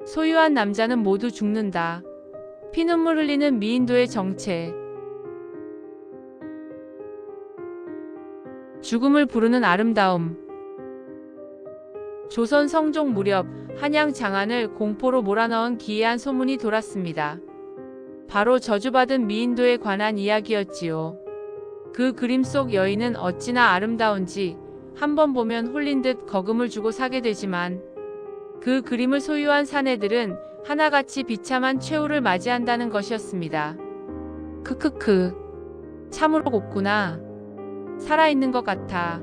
소유한 남자는 모두 죽는다. 피눈물 흘리는 미인도의 정체. 죽음을 부르는 아름다움. 조선 성종 무렵 한양 장안을 공포로 몰아넣은 기이한 소문이 돌았습니다. 바로 저주받은 미인도에 관한 이야기였지요. 그 그림 속 여인은 어찌나 아름다운지 한 번 보면 홀린 듯 거금을 주고 사게 되지만 그 그림을 소유한 사내들은 하나같이 비참한 최후를 맞이한다는 것이었습니다. 크크크. 참으로 곱구나. 살아있는 것 같아.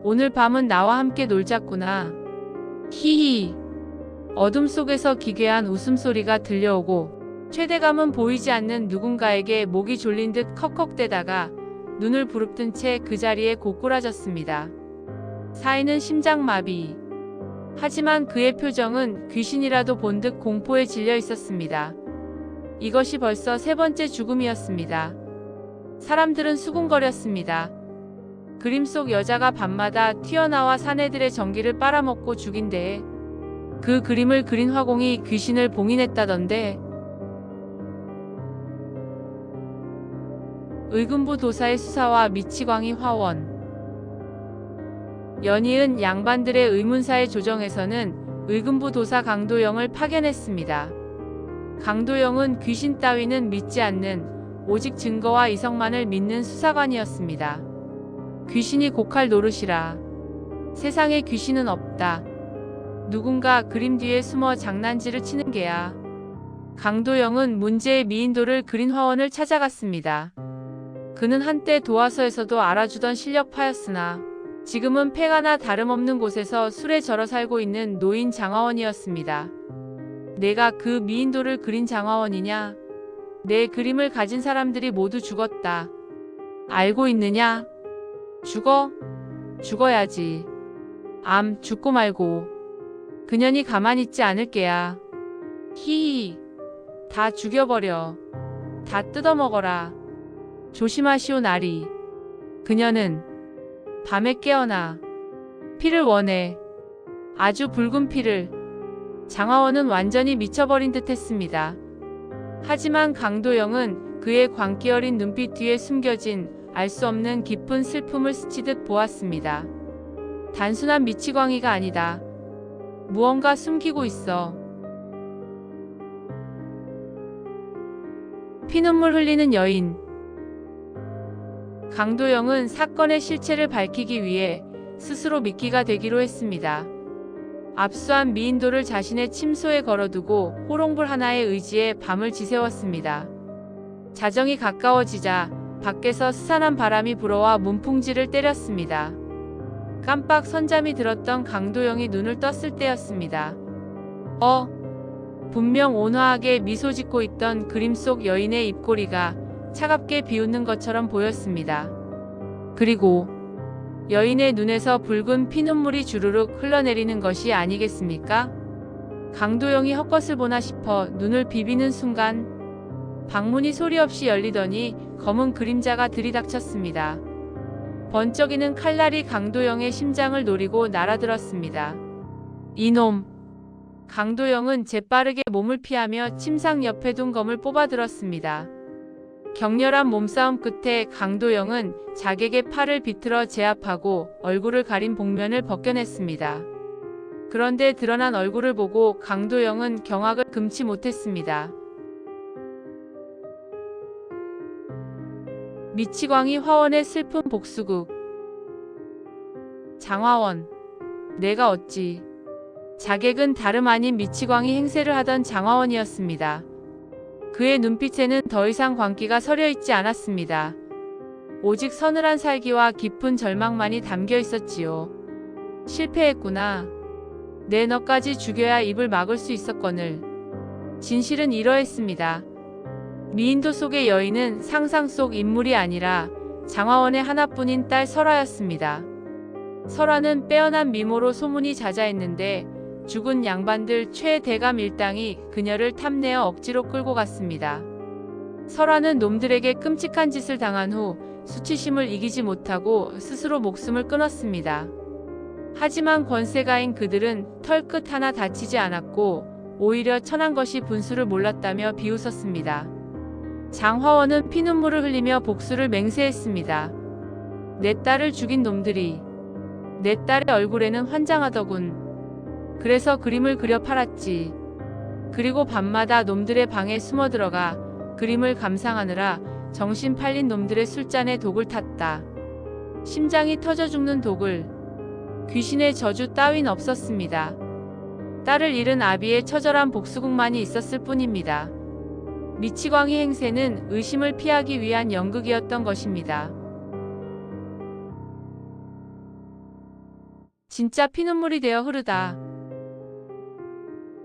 오늘 밤은 나와 함께 놀자꾸나. 히히. 어둠 속에서 기괴한 웃음소리가 들려오고 최대감은 보이지 않는 누군가에게 목이 졸린 듯 컥컥대다가 눈을 부릅뜬 채 그 자리에 고꾸라졌습니다. 사인은 심장마비. 하지만 그의 표정은 귀신이라도 본 듯 공포에 질려 있었습니다. 이것이 벌써 세 번째 죽음이었습니다. 사람들은 수군거렸습니다. 그림 속 여자가 밤마다 튀어나와 사내들의 정기를 빨아먹고 죽인 데에 그 그림을 그린 화공이 귀신을 봉인했다던데. 의금부 도사의 수사와 미치광이 화원. 연이은 양반들의 의문사의 조정에서는 의금부 도사 강도영을 파견했습니다. 강도영은 귀신 따위는 믿지 않는 오직 증거와 이성만을 믿는 수사관이었습니다. 귀신이 곡할 노릇이라. 세상에 귀신은 없다. 누군가 그림 뒤에 숨어 장난질을 치는 게야. 강도영은 문제의 미인도를 그린 화원을 찾아갔습니다. 그는 한때 도화서에서도 알아주던 실력파였으나 지금은 폐가나 다름없는 곳에서 술에 절어 살고 있는 노인 장화원이었습니다. 내가 그 미인도를 그린 장화원이냐? 내 그림을 가진 사람들이 모두 죽었다. 알고 있느냐? 죽어? 죽어야지. 죽고 말고. 그년이 가만히 있지 않을 게야. 히히. 다 죽여버려. 다 뜯어먹어라. 조심하시오 나리. 그녀는 밤에 깨어나 피를 원해. 아주 붉은 피를. 장화원은 완전히 미쳐버린 듯 했습니다. 하지만 강도영은 그의 광기 어린 눈빛 뒤에 숨겨진 알 수 없는 깊은 슬픔을 스치듯 보았습니다. 단순한 미치광이가 아니다. 무언가 숨기고 있어. 피눈물 흘리는 여인. 강도영은 사건의 실체를 밝히기 위해 스스로 미끼가 되기로 했습니다. 압수한 미인도를 자신의 침소에 걸어두고 호롱불 하나의 의지에 밤을 지새웠습니다. 자정이 가까워지자 밖에서 스산한 바람이 불어와 문풍지를 때렸습니다. 깜빡 선잠이 들었던 강도영이 눈을 떴을 때였습니다. 분명 온화하게 미소 짓고 있던 그림 속 여인의 입꼬리가 차갑게 비웃는 것처럼 보였습니다. 그리고 여인의 눈에서 붉은 피눈물이 주르륵 흘러내리는 것이 아니겠습니까? 강도영이 헛것을 보나 싶어 눈을 비비는 순간 방문이 소리 없이 열리더니 검은 그림자가 들이닥쳤습니다. 번쩍이는 칼날이 강도영의 심장을 노리고 날아들었습니다. 이놈! 강도영은 재빠르게 몸을 피하며 침상 옆에 둔 검을 뽑아들었습니다. 격렬한 몸싸움 끝에 강도영은 자객의 팔을 비틀어 제압하고 얼굴을 가린 복면을 벗겨냈습니다. 그런데 드러난 얼굴을 보고 강도영은 경악을 금치 못했습니다. 미치광이 화원의 슬픈 복수극. 장화원. 내가 어찌. 자객은 다름 아닌 미치광이 행세를 하던 장화원이었습니다. 그의 눈빛에는 더 이상 광기가 서려있지 않았습니다. 오직 서늘한 살기와 깊은 절망만이 담겨 있었지요. 실패했구나. 내 너까지 죽여야 입을 막을 수 있었거늘. 진실은 이러했습니다. 미인도 속의 여인은 상상 속 인물이 아니라 장화원의 하나뿐인 딸 설화였습니다. 설화는 빼어난 미모로 소문이 자자했는데 죽은 양반들 최대감 일당이 그녀를 탐내어 억지로 끌고 갔습니다. 설화는 놈들에게 끔찍한 짓을 당한 후 수치심을 이기지 못하고 스스로 목숨을 끊었습니다. 하지만 권세가인 그들은 털끝 하나 다치지 않았고 오히려 천한 것이 분수를 몰랐다며 비웃었습니다. 장화원은 피눈물을 흘리며 복수를 맹세했습니다. 내 딸을 죽인 놈들이 내 딸의 얼굴에는 환장하더군. 그래서 그림을 그려 팔았지. 그리고 밤마다 놈들의 방에 숨어들어가 그림을 감상하느라 정신 팔린 놈들의 술잔에 독을 탔다. 심장이 터져 죽는 독을. 귀신의 저주 따윈 없었습니다. 딸을 잃은 아비의 처절한 복수국만이 있었을 뿐입니다. 미치광이 행세는 의심을 피하기 위한 연극이었던 것입니다. 진짜 피눈물이 되어 흐르다.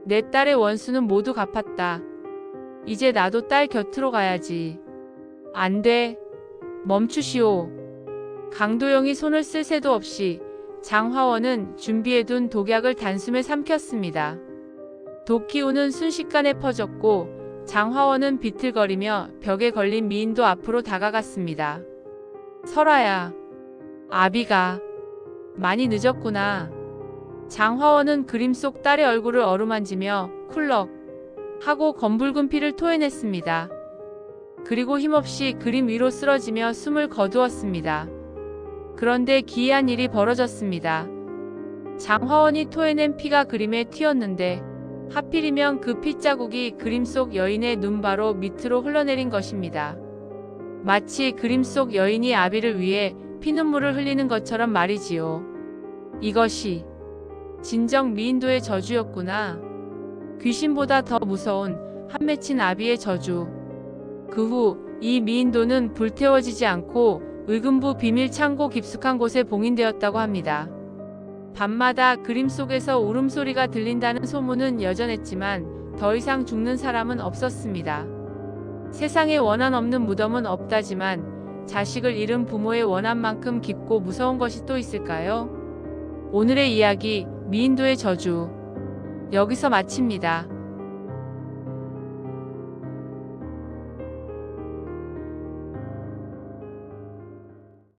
내 딸의 원수는 모두 갚았다. 이제 나도 딸 곁으로 가야지. 안 돼. 멈추시오. 강도영이 손을 쓸 새도 없이 장화원은 준비해둔 독약을 단숨에 삼켰습니다. 독 기운은 순식간에 퍼졌고 장화원은 비틀거리며 벽에 걸린 미인도 앞으로 다가갔습니다. 설아야. 아비가 많이 늦었구나. 장화원은 그림 속 딸의 얼굴을 어루만지며 쿨럭 하고 검붉은 피를 토해냈습니다. 그리고 힘없이 그림 위로 쓰러지며 숨을 거두었습니다. 그런데 기이한 일이 벌어졌습니다. 장화원이 토해낸 피가 그림에 튀었는데 하필이면 그 핏자국이 그림 속 여인의 눈 바로 밑으로 흘러내린 것입니다. 마치 그림 속 여인이 아비를 위해 피눈물을 흘리는 것처럼 말이지요. 이것이 진정 미인도의 저주였구나. 귀신보다 더 무서운 한 맺힌 아비의 저주. 그 후 이 미인도는 불태워지지 않고 의금부 비밀 창고 깊숙한 곳에 봉인되었다고 합니다. 밤마다 그림 속에서 울음소리가 들린다는 소문은 여전했지만 더 이상 죽는 사람은 없었습니다. 세상에 원한 없는 무덤은 없다지만 자식을 잃은 부모의 원한만큼 깊고 무서운 것이 또 있을까요? 오늘의 이야기 미인도의 저주 여기서 마칩니다.